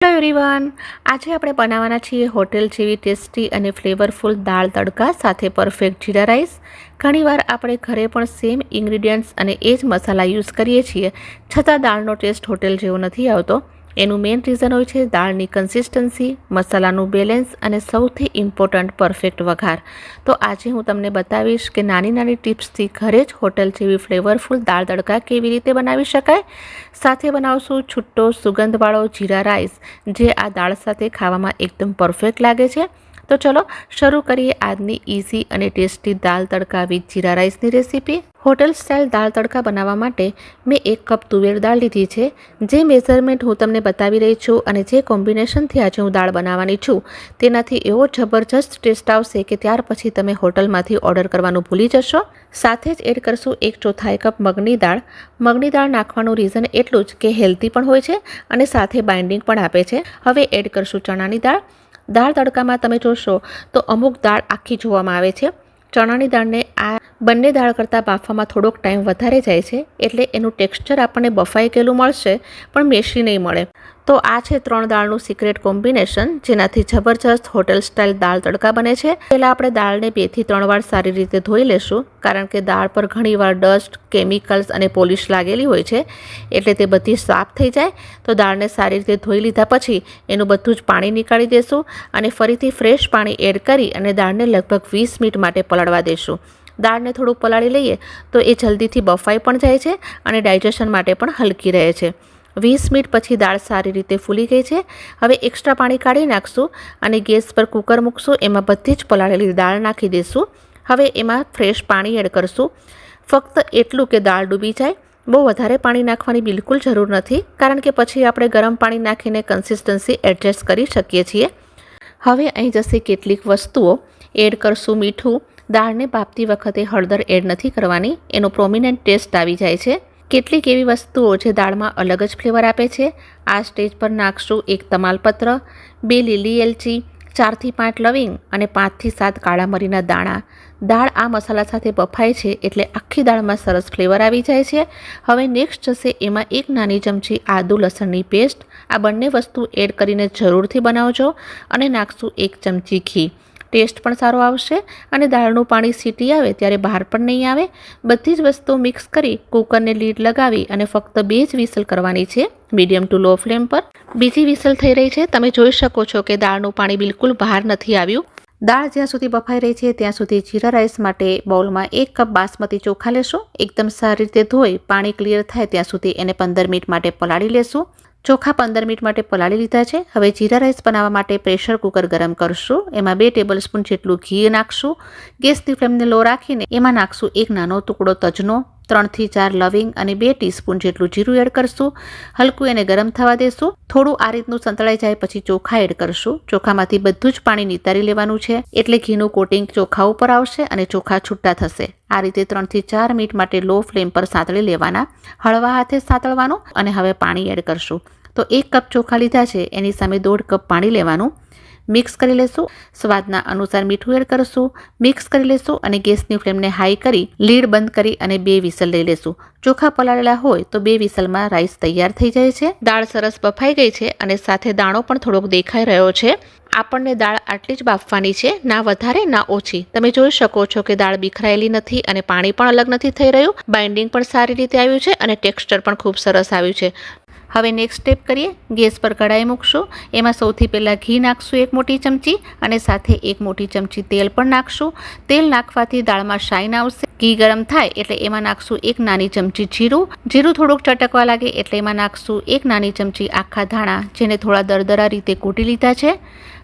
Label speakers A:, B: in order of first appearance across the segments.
A: Hello everyone, આજે આપણે બનાવવાના છીએ હોટેલ જેવી ટેસ્ટી અને ફ્લેવરફુલ દાળ તડકા સાથે પરફેક્ટ જીરા રાઈસ. ઘણીવાર આપણે ઘરે પણ સેમ ઇન્ગ્રીડિયન્ટ્સ અને એ જ મસાલા યુઝ કરીએ છીએ, છતાં દાળનો ટેસ્ટ હોટેલ જેવો નથી આવતો. એનું મેઇન રીઝન હોય છે દાળની કન્સિસ્ટન્સી, મસાલાનું બેલેન્સ અને સૌથી ઇમ્પોર્ટન્ટ પરફેક્ટ વઘાર. તો આજે હું તમને બતાવીશ કે નાની નાની ટિપ્સથી ઘરે જ હોટેલ જેવી ફ્લેવરફુલ દાળ તડકા કેવી રીતે બનાવી શકાય. સાથે બનાવશું છૂટો સુગંધવાળો જીરા રાઈસ, જે આ દાળ સાથે ખાવામાં એકદમ પરફેક્ટ લાગે છે. તો ચલો શરૂ કરીએ આજની ઇઝી અને ટેસ્ટી દાળ તડકા વિથ જીરા રાઈસની રેસીપી. હોટેલ સ્ટાઇલ દાળ તડકા બનાવવા માટે મેં 1 કપ તુવેર દાળ લીધી છે. જે મેઝરમેન્ટ હું તમને બતાવી રહી છું અને જે કોમ્બિનેશનથી આજે હું દાળ બનાવવાની છું, તેનાથી એવો જબરજસ્ત ટેસ્ટ આવશે કે ત્યાર પછી તમે હોટલમાંથી ઓર્ડર કરવાનું ભૂલી જશો. સાથે જ એડ કરશું 1/4 કપ મગની દાળ. મગની દાળ નાખવાનું રીઝન એટલું જ કે હેલ્ધી પણ હોય છે અને સાથે બાઇન્ડિંગ પણ આપે છે. હવે એડ કરશું ચણાની દાળ. દાળ તડકામાં તમે જોશો તો અમુક દાળ આખી જોવામાં આવે છે. ચણાની દાળને આ બંને દાળ કરતાં બાફવામાં થોડોક ટાઈમ વધારે જાય છે, એટલે એનું ટેક્સચર આપણને બફાઈ ગયેલું મળશે પણ મેશી નહીં મળે. તો આ છે 3 દાળનું સિક્રેટ કોમ્બિનેશન, જેનાથી જબરજસ્ત હોટેલ સ્ટાઇલ દાળ તડકા બને છે. પહેલાં આપણે દાળને 2 થી 3 વાર સારી રીતે ધોઈ લેશું, કારણ કે દાળ પર ઘણીવાર ડસ્ટ, કેમિકલ્સ અને પોલિશ લાગેલી હોય છે, એટલે તે બધી સાફ થઈ જાય. તો દાળને સારી રીતે ધોઈ લીધા પછી એનું બધું જ પાણી નીકાળી દેશું અને ફરીથી ફ્રેશ પાણી એડ કરી અને દાળને લગભગ 20 મિનિટ માટે પલાળવા દેશું. દાળને થોડુંક પલાળી લઈએ તો એ જલ્દીથી બફાઈ પણ જાય છે અને ડાયજેશન માટે પણ હલકી રહે છે. 20 મિનિટ પછી દાળ સારી રીતે ફૂલી ગઈ છે. હવે એક્સ્ટ્રા પાણી કાઢી નાખશું અને ગેસ પર કુકર મૂકશું. એમાં બધી જ પલાળેલી દાળ નાખી દઈશું. હવે એમાં ફ્રેશ પાણી એડ કરશું, ફક્ત એટલું કે દાળ ડૂબી જાય. બહુ વધારે પાણી નાખવાની બિલકુલ જરૂર નથી, કારણ કે પછી આપણે ગરમ પાણી નાખીને કન્સિસ્ટન્સી એડજસ્ટ કરી શકીએ છીએ. હવે અહીં જશે કેટલીક વસ્તુઓ. એડ કરશું મીઠું. દાળને બાફતી વખતે હળદર એડ નથી કરવાની, એનો પ્રોમિનન્ટ ટેસ્ટ આવી જાય છે. કેટલીક એવી વસ્તુઓ જે દાળમાં અલગ જ ફ્લેવર આપે છે. આ સ્ટેજ પર નાખશું 1 તમાલપત્ર, 2 લીલી એલચી, 4 થી 5 લવિંગ અને 5 થી 7 કાળા મરીના દાણા. દાળ આ મસાલા સાથે બફાય છે એટલે આખી દાળમાં સરસ ફ્લેવર આવી જાય છે. હવે નેક્સ્ટ જશે એમાં 1 નાની ચમચી આદુ લસણની પેસ્ટ. આ બંને વસ્તુ એડ કરીને જરૂરથી બનાવજો અને નાખશું 1 ચમચી ઘી. ટેસ્ટ પણ સારો આવશે અને દાળનું પાણી સીટી આવે ત્યારે બહાર પણ નહીં આવે. બધી જ વસ્તુઓ મિક્સ કરી કુકરને લીડ લગાવી અને ફક્ત 2 જ વિસલ કરવાની છે, મીડિયમ ટુ લો ફ્લેમ પર. બીજી વિસલ થઈ રહી છે. તમે જોઈ શકો છો કે દાળનું પાણી બિલકુલ બહાર નથી આવ્યું. દાળ જ્યાં સુધી બફાઈ રહી છે ત્યાં સુધી જીરા રાઈસ માટે બાઉલમાં 1 કપ બાસમતી ચોખા લેશું. એકદમ સારી રીતે ધોઈ પાણી ક્લિયર થાય ત્યાં સુધી એને 15 મિનિટ માટે પલાળી લેશું. ચોખા 15 મિનિટ માટે પલાળી લીધા છે. હવે જીરા રાઈસ બનાવવા માટે પ્રેશર કુકર ગરમ કરશું. એમાં 2 ટેબલસ્પૂન જેટલું ઘી નાખશું. ગેસની ફ્લેમને લો રાખીને એમાં નાખશું 1 નાનો ટુકડો તજનો, 3 થી 4 લવિંગ અને 2 ટીસ્પૂન જેટલું જીરું એડ કરશું. હલકું એને ગરમ થવા દેશું. થોડું આ રીતનું સંતળાઈ જાય પછી ચોખા એડ કરશું. ચોખામાંથી બધું જ પાણી નિતારી લેવાનું છે, એટલે ઘીનું કોટિંગ ચોખા ઉપર આવશે અને ચોખા છૂટા થશે. આ રીતે 3 થી 4 મિનિટ માટે લો ફ્લેમ પર સાંતળી લેવાના. હળવા હાથે સાંતળવાનું. અને હવે પાણી એડ કરશું. તો 1 કપ ચોખા લીધા છે એની સામે 1.5 કપ પાણી લેવાનું. મિક્સ કરી લેશું. સ્વાદના અનુસાર મીઠું એડ કરશું. મિક્સ કરી લેશું અને ગેસની ફ્લેમને હાઈ કરી લીડ બંધ કરી અને 2 વિસલ લઈ લેશું. ચોખા પલાળેલા હોય તો 2 વિસલમાં રાઈસ તૈયાર થઈ જાય છે. દાળ સરસ બફાઈ ગઈ છે અને સાથે દાણો પણ થોડોક દેખાઈ રહ્યો છે. આપણને દાળ આટલી જ બાફવાની છે, ના વધારે ના ઓછી. તમે જોઈ શકો છો કે દાળ બિખરાયેલી નથી અને પાણી પણ અલગ નથી થઈ રહ્યું. બાઇન્ડિંગ પણ સારી રીતે આવ્યું છે અને ટેક્સચર પણ ખૂબ સરસ આવ્યું છે. હવે નેક્સ્ટ સ્ટેપ કરીએ. ગેસ પર કઢાઈ મૂકશું. એમાં સૌથી પહેલાં ઘી નાખશું 1 મોટી ચમચી અને સાથે 1 મોટી ચમચી તેલ પણ નાખશું. તેલ નાખવાથી દાળમાં શાઇન આવશે. ઘી ગરમ થાય એટલે એમાં નાખશું 1 નાની ચમચી જીરું. જીરું થોડુંક ચટકવા લાગે એટલે એમાં નાખશું 1 નાની ચમચી આખા ધાણા, જેને થોડા દરદરા રીતે કૂટી લીધા છે.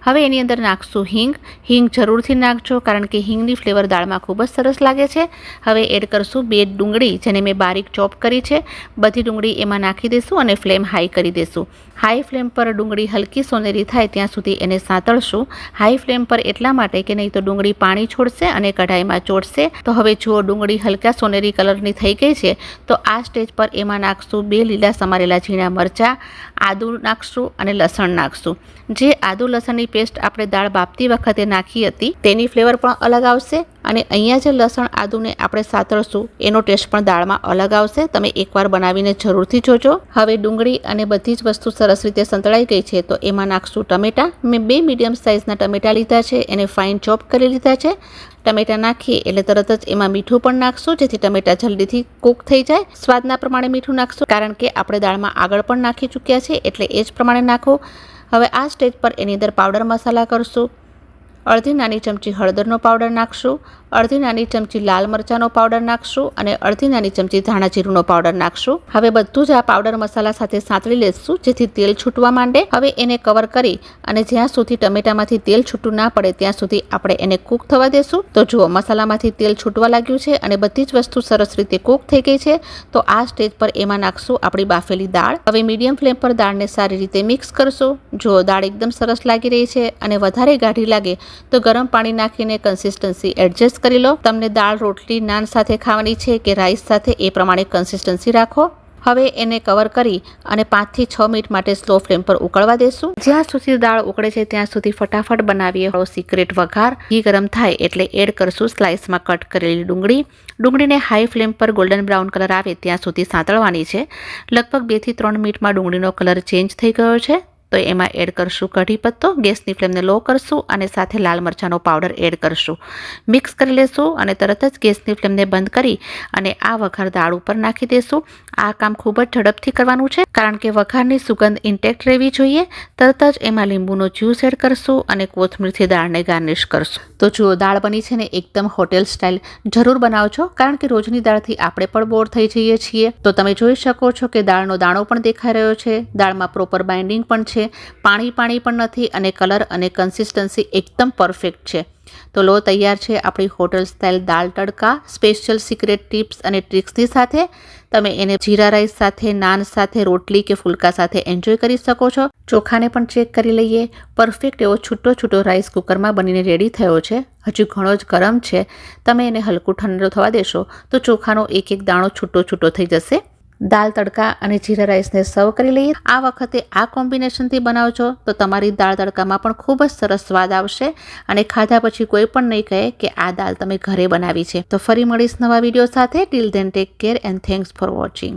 A: હવે એની અંદર નાખશું હિંગ. હિંગ જરૂરથી નાખજો, કારણ કે હિંગની ફ્લેવર દાળમાં ખૂબ જ સરસ લાગે છે. હવે એડ કરશું 2 ડુંગળી, જેને મેં બારીક ચોપ કરી છે. બધી ડુંગળી એમાં નાખી દઈશું અને ફ્લેમ હાઈ કરી દઈશું. હાઈ ફ્લેમ પર ડુંગળી હલકી સોનેરી થાય ત્યાં સુધી એને સાંતળશું. હાઈ ફ્લેમ પર એટલા માટે કે નહીં તો ડુંગળી પાણી છોડશે અને કઢાઈમાં ચોટશે. તો હવે જો ડુંગળી હલકા સોનેરી કલરની થઈ ગઈ છે તો આ સ્ટેજ પર એમાં નાખશું 2 લીલા સમારેલા ઝીણા મરચાં, આદુ નાખશું અને લસણ નાખશું. જે આદુ લસણની પેસ્ટ આપણે દાળ બાફતી વખતે નાખી હતી તેની ફ્લેવર પણ અલગ આવશે અને અહીંયા જે લસણ આદુને આપણે સાતળશું એનો ટેસ્ટ પણ દાળમાં અલગ આવશે. તમે એકવાર બનાવીને જરૂરથી જોજો. હવે ડુંગળી અને બધી જ વસ્તુ સરસ રીતે સંતળાઈ ગઈ છે તો એમાં નાખશું ટમેટા. મેં 2 મીડિયમ સાઇઝના ટમેટા લીધા છે, એને ફાઇન ચોપ કરી લીધા છે. ટમેટા નાખીએ એટલે તરત જ એમાં મીઠું પણ નાખશું જેથી ટમેટા જલ્દીથી કૂક થઈ જાય. સ્વાદના પ્રમાણે મીઠું નાખશું કારણ કે આપણે દાળમાં આગળ પણ નાખી ચૂક્યા છે એટલે એ જ પ્રમાણે નાખો. હવે આ સ્ટેજ પર એની અંદર પાવડર મસાલા કરશું. અડધી નાની ચમચી હળદરનો પાવડર નાખશું, અડધી નાની ચમચી લાલ મરચાંનો પાવડર નાખશું અને અડધી નાની ચમચી ધાણા જીરુંનો પાવડર નાખશું. હવે બધું જ આ પાવડર મસાલા સાથે સાંતળી લેશું જેથી તેલ છૂટવા માંડે. હવે એને કવર કરી અને જ્યાં સુધી ટમેટામાંથી તેલ છૂટું ના પડે ત્યાં સુધી આપણે એને કૂક થવા દેશું. તો જુઓ મસાલામાંથી તેલ છૂટવા લાગ્યું છે અને બધી જ વસ્તુ સરસ રીતે કૂક થઈ ગઈ છે. તો આ સ્ટેજ પર એમાં નાખશું આપણી બાફેલી દાળ. હવે મીડિયમ ફ્લેમ પર દાળને સારી રીતે મિક્સ કરશું. જુઓ દાળ એકદમ સરસ લાગી રહી છે અને વધારે ગાઢી લાગે તો ગરમ પાણી નાખીને કન્સિસ્ટન્સી એડજસ્ટ કરી લો. તમને દાળ રોટલી નાન સાથે ખાવાની છે કે રાઈસ સાથે એ પ્રમાણે કન્સિસ્ટન્સી રાખો. હવે એને કવર કરી અને 5 થી 6 મિનિટ માટે સ્લો ફ્લેમ પર ઉકળવા દેશું. જ્યાં સુધી દાળ ઉકળે છે ત્યાં સુધી ફટાફટ બનાવીએ સિક્રેટ વઘાર. ઘી ગરમ થાય એટલે એડ કરશું સ્લાઇસમાં કટ કરેલી ડુંગળી. ડુંગળીને હાઈ ફ્લેમ પર ગોલ્ડન બ્રાઉન કલર આવે ત્યાં સુધી સાંતળવાની છે. લગભગ 2 થી 3 મિનિટમાં ડુંગળીનો કલર ચેન્જ થઈ ગયો છે તો એમાં એડ કરશું કઢી પત્તો. ગેસની ફ્લેમને લો કરશું અને સાથે લાલ મરચાંનો પાવડર એડ કરશું. મિક્સ કરી લેશું અને તરત જ ગેસની ફ્લેમને બંધ કરી અને આ વઘાર દાળ ઉપર નાખી દેશું. આ કામ ખૂબ જ ઝડપથી કરવાનું છે કારણ કે વઘારની સુગંધ ઇન્ટેક્ટ રહેવી જોઈએ. તરત જ એમાં લીંબુનો જ્યુસ એડ કરશું અને કોથમીરથી દાળને ગાર્નિશ કરશું. તો જુઓ દાળ બની છે ને એકદમ હોટેલ સ્ટાઇલ. જરૂર બનાવજો કારણ કે રોજની દાળથી આપણે પણ બોર થઈ જઈએ છીએ. તો તમે જોઈ શકો છો કે દાળનો દાણો પણ દેખાઈ રહ્યો છે. દાળમાં પ્રોપર બાઇન્ડિંગ પણ છે, પાણી પણ નથી અને કલર અને કન્સિસ્ટન્સી એકદમ પરફેક્ટ છે. તો લો તૈયાર છે આપણી હોટલ સ્ટાઇલ દાળ તડકા. સ્પેશિયલ સિક્રેટ ટિપ્સ અને ટ્રિક્સની સાથે તમે એને જીરા રાઈસ સાથે, નાન સાથે, રોટલી કે ફુલકા સાથે એન્જોય કરી શકો છો. ચોખાને પણ ચેક કરી લઈએ. પરફેક્ટ એવો છૂટો રાઈસ કુકરમાં બનીને રેડી થયો છે. હજુ ઘણો જ ગરમ છે. તમે એને હલકું ઠંડો થવા દેશો તો ચોખાનો એક દાણો છૂટો થઈ જશે. દાળ તડકા અને જીરા રાઈસને સર્વ કરી લઈએ. આ વખતે આ કોમ્બિનેશનથી બનાવજો તો તમારી દાળ તડકામાં પણ ખૂબ જ સરસ સ્વાદ આવશે અને ખાધા પછી કોઈ પણ નહીં કહે કે આ દાળ તમે ઘરે બનાવી છે. તો ફરી મળીશ નવા વિડીયો સાથે. Till then take care and thanks for watching.